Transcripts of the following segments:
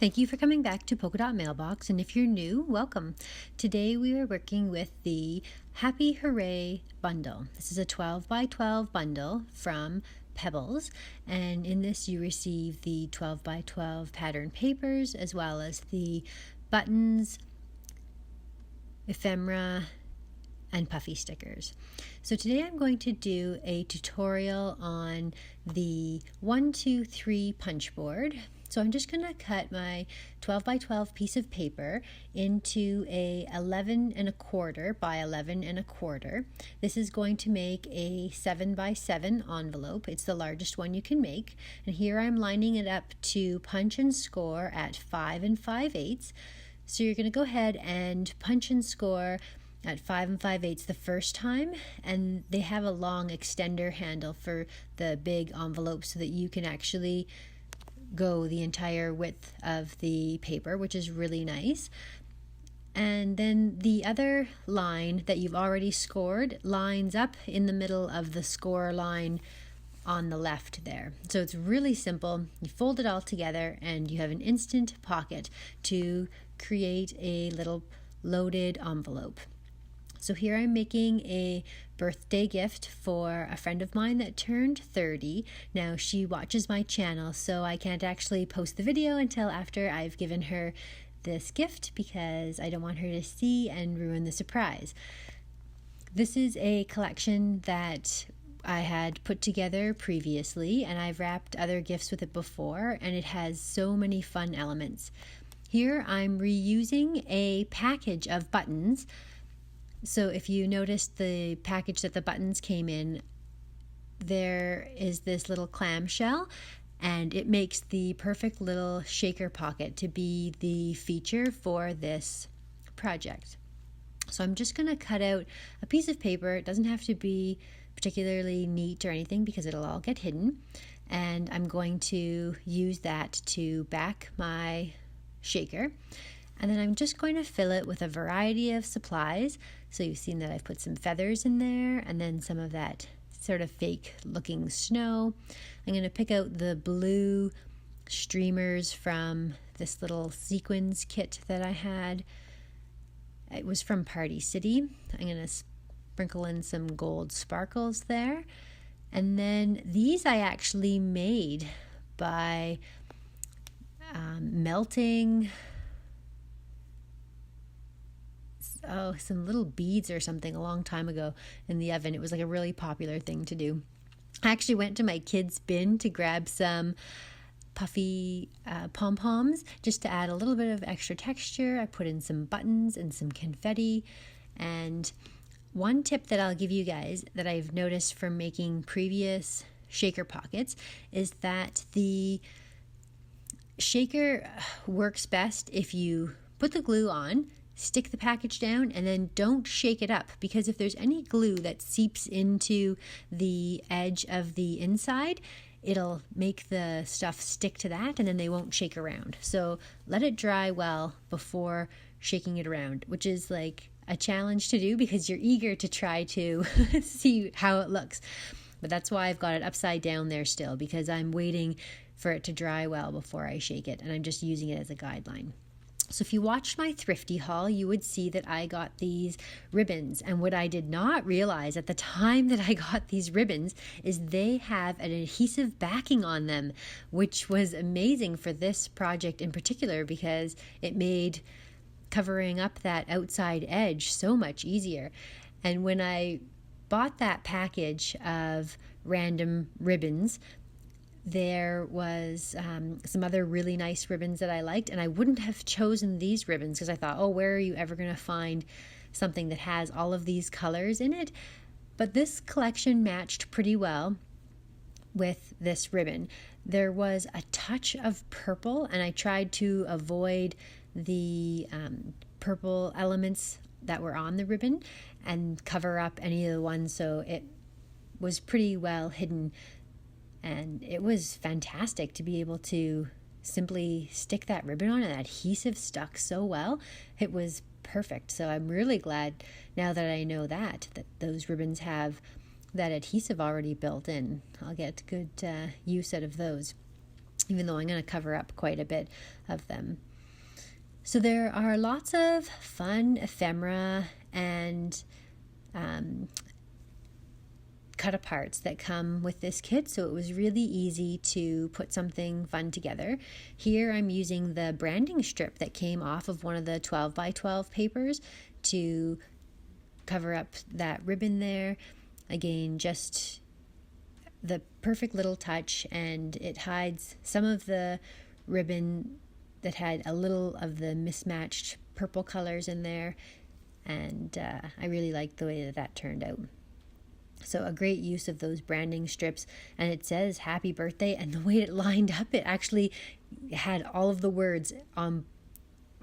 Thank you for coming back to Polka Dot Mailbox, and if you're new, welcome. Today we are working with the Happy Hooray Bundle. This is a 12 by 12 bundle from Pebbles, and in this you receive the 12 by 12 pattern papers as well as the buttons, ephemera, and Puffy stickers. So today I'm going to do a tutorial on the 1, 2, 3 punch board. So I'm just going to cut my 12 by 12 piece of paper into a 11 1/4 by 11 1/4. This is going to make a 7 by 7 envelope. It's the largest one you can make. And here I'm lining it up to punch and score at 5 5/8. So you're going to go ahead and punch and score at 5 5/8 the first time, and they have a long extender handle for the big envelope so that you can actually go the entire width of the paper, which is really nice. And then the other line that you've already scored lines up in the middle of the score line on the left there. So it's really simple. You fold it all together and you have an instant pocket to create a little loaded envelope. So here I'm making a birthday gift for a friend of mine that turned 30. Now she watches my channel, so I can't actually post the video until after I've given her this gift because I don't want her to see and ruin the surprise. This is a collection that I had put together previously, and I've wrapped other gifts with it before, and it has so many fun elements. Here I'm reusing a package of buttons. So if you notice the package that the buttons came in, there is this little clamshell, and it makes the perfect little shaker pocket to be the feature for this project. So I'm just going to cut out a piece of paper. It doesn't have to be particularly neat or anything because it'll all get hidden. And I'm going to use that to back my shaker. And then I'm just going to fill it with a variety of supplies. So you've seen that I've put some feathers in there and then some of that sort of fake looking snow. I'm going to pick out the blue streamers from this little sequins kit that I had. It was from Party City. I'm going to sprinkle in some gold sparkles there. And then these I actually made by melting some little beads or something a long time ago in the oven. It was like a really popular thing to do. I actually went to my kids' bin to grab some puffy pom-poms just to add a little bit of extra texture. I put in some buttons and some confetti. And one tip that I'll give you guys that I've noticed from making previous shaker pockets is that the shaker works best if you put the glue on, stick the package down, and then don't shake it up, because if there's any glue that seeps into the edge of the inside, it'll make the stuff stick to that and then they won't shake around. So let it dry well before shaking it around, which is like a challenge to do because you're eager to try to see how it looks. But that's why I've got it upside down there still, because I'm waiting for it to dry well before I shake it, and I'm just using it as a guideline. So if you watched my thrifty haul, you would see that I got these ribbons. And what I did not realize at the time that I got these ribbons is they have an adhesive backing on them, which was amazing for this project in particular because it made covering up that outside edge so much easier. And when I bought that package of random ribbons, there was some other really nice ribbons that I liked, and I wouldn't have chosen these ribbons because I thought, oh, where are you ever going to find something that has all of these colors in it? But this collection matched pretty well with this ribbon. There was a touch of purple, and I tried to avoid the purple elements that were on the ribbon and cover up any of the ones, so it was pretty well hidden. And it was fantastic to be able to simply stick that ribbon on, and that adhesive stuck so well. It was perfect. So I'm really glad now that I know that those ribbons have that adhesive already built in. I'll get good use out of those. even though I'm going to cover up quite a bit of them. So there are lots of fun ephemera and cut aparts that come with this kit, so it was really easy to put something fun together. Here I'm using the branding strip that came off of one of the 12 by 12 papers to cover up that ribbon there. Again, just the perfect little touch, and it hides some of the ribbon that had a little of the mismatched purple colors in there, and I really liked the way that turned out. So a great use of those branding strips, and it says happy birthday, and the way it lined up, it actually had all of the words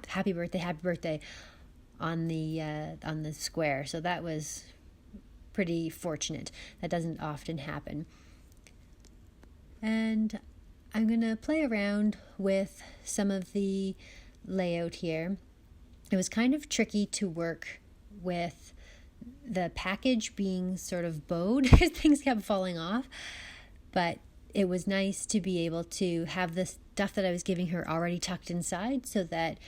happy birthday on the square. So that was pretty fortunate. That doesn't often happen. And I'm going to play around with some of the layout here. It was kind of tricky to work with the package being sort of bowed because things kept falling off, but it was nice to be able to have the stuff that I was giving her already tucked inside so that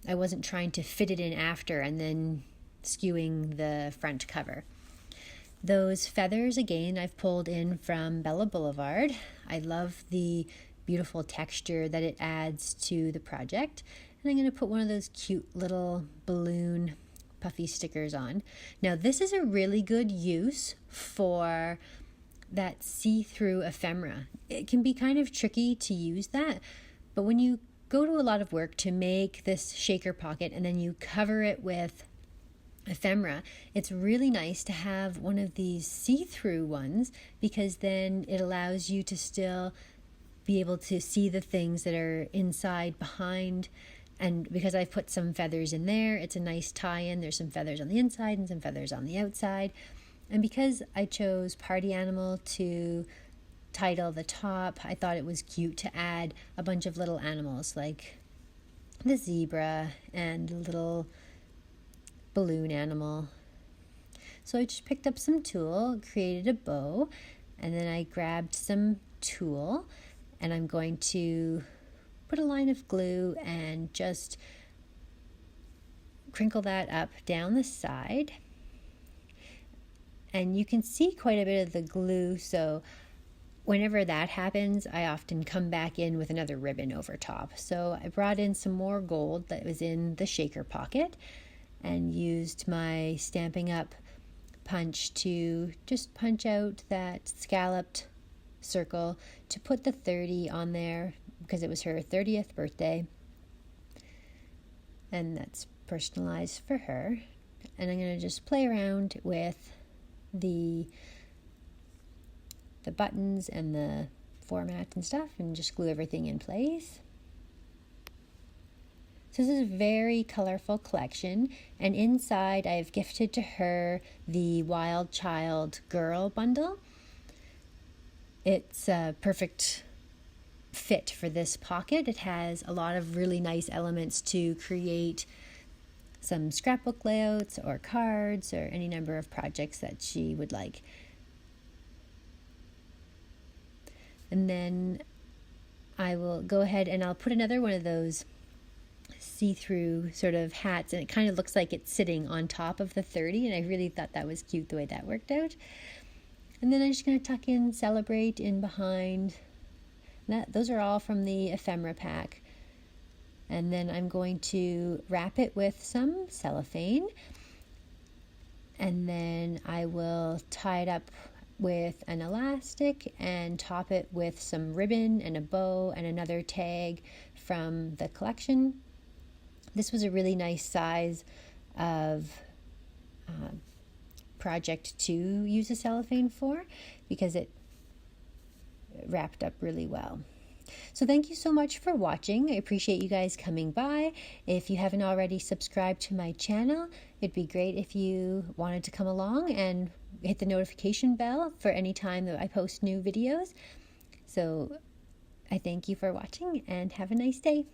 I wasn't trying to fit it in after and then skewing the front cover. Those feathers, again, I've pulled in from Bella Boulevard. I love the beautiful texture that it adds to the project. And I'm going to put one of those cute little balloon puffy stickers on. Now, this is a really good use for that see-through ephemera. It can be kind of tricky to use that, but when you go to a lot of work to make this shaker pocket and then you cover it with ephemera, it's really nice to have one of these see-through ones, because then it allows you to still be able to see the things that are inside behind. And because I've put some feathers in there, it's a nice tie-in. There's some feathers on the inside and some feathers on the outside. And because I chose Party Animal to title the top, I thought it was cute to add a bunch of little animals like the zebra and the little balloon animal. So I just picked up some tulle, created a bow, and then I grabbed some tulle, and I'm going to put a line of glue and just crinkle that up down the side. And you can see quite a bit of the glue, so whenever that happens, I often come back in with another ribbon over top. So I brought in some more gold that was in the shaker pocket and used my Stampin' Up punch to just punch out that scalloped circle to put the 30 on there because it was her 30th birthday, and that's personalized for her. And I'm going to just play around with the buttons and the format and stuff and just glue everything in place. So this is a very colorful collection, and inside I've gifted to her the Wild Child Girl bundle. It's a perfect fit for this pocket. It has a lot of really nice elements to create some scrapbook layouts or cards or any number of projects that she would like. And then I will go ahead and I'll put another one of those see-through sort of hats, and it kind of looks like it's sitting on top of the 30, and I really thought that was cute the way that worked out. And then I'm just going to tuck in Celebrate in behind. Those are all from the ephemera pack. And then I'm going to wrap it with some cellophane, and then I will tie it up with an elastic and top it with some ribbon and a bow and another tag from the collection. This was a really nice size of project to use a cellophane for because it wrapped up really well. So thank you so much for watching. I appreciate you guys coming by. If you haven't already subscribed to my channel, it'd be great if you wanted to come along and hit the notification bell for any time that I post new videos. So I thank you for watching and have a nice day.